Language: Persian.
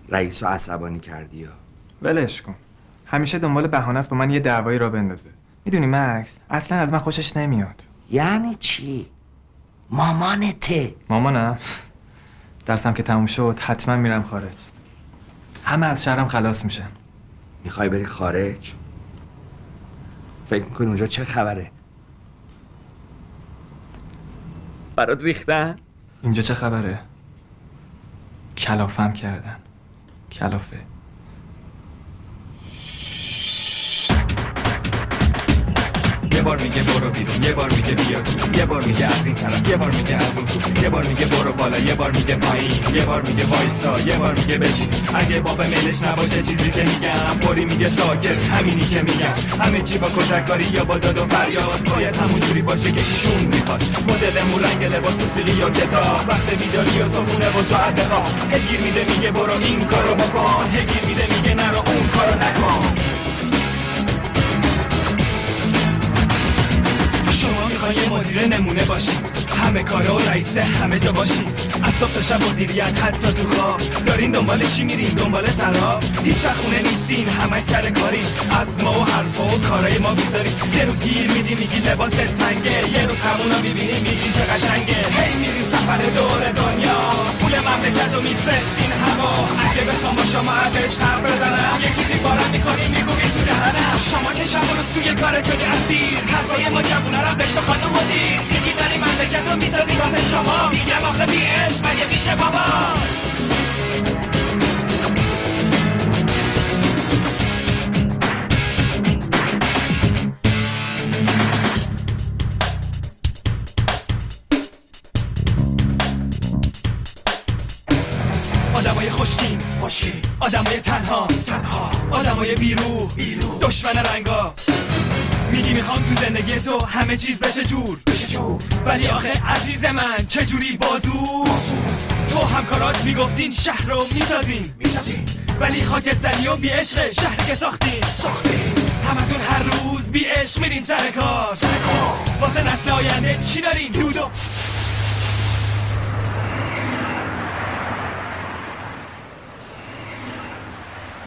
رئیسو عصبانی کردی یا؟ ولش کن. همیشه دنبال بهانه است با من یه دعوایی را بندازه. میدونی مکس اصلا از من خوشش نمیاد. یعنی چی؟ مامانته؟ مامانم؟ درسم که تموم شد حتما میرم خارج. همه از شهرم خلاص میشن. میخوای بری خارج؟ فکر میکنی اونجا چه خبره؟ برات ریختن؟ اینجا چه خبره؟ کلافم کردن. کلافه. یه بار میگه برو بیرون، یه بار میگه بیا تو، یه بار میگه از این طرف، یه بار میگه از اون تو، یه بار میگه برو بالا، یه بار میگه پایین، یه بار میگه وایسا، یه بار میگه بشین. اگه باب میلش نباشه چیزی که میگم، پوری میگه ساکت، همینی که میگم. همه چی با کتککاری یا با داد و فریاد، باید همونجوری باشه که ایشون میخواد. مدلمون رنگ لباس، موسیقی یا کتاب، وقت بیداری و صبحونه و ساعت خواب. هگیر میده میگه برو این کارو بکن، هگیر میده میگه نرو اون کارو نکن. شما میخوای یه مدیر نمونه باشی، همه کاره و رئیسه همه جا باشی، از صبح تا شب مدیریت حتی تو خواب. دارین دنبال چی میرین؟ دنبال سراب؟ هیچ وقت خونه نیستین، همش سر کارین. از ما و حرفا و کارای ما بیزارین. یه روز گیر میدی میگی لباست تنگه، یه روز همونا میبینی میگی چه قشنگه. هی میرین سفر دور دنیا، پول مملکت رو میفرستین هوا. اگه بخوام با شما ازش حرف بزنم، یه چیزی بارم میکنی میگوی تو دهنم. شما که شب و روز توی کار شدی اسیر، حرفای ما جوونا رو بشنو خانم مدیر. میگی داری مملکت رو میسازی واسه شما، میگم آخه بی عشق مگه میشه بابا. آدمای خوشگین آدمای تنها آدمای بیرو دشمن رنگا. میگی میخوام تو زندگی تو همه چیز بشه جور، ولی آخه عزیز من چجوری بازو؟ تو همکارات میگفتین شهر رو میسازین، ولی خاکستری و بی عشق شهر که ساختین. همتون هر روز بی عشق میرین سر کار. واسه نسل آینده چی دارین؟ دود و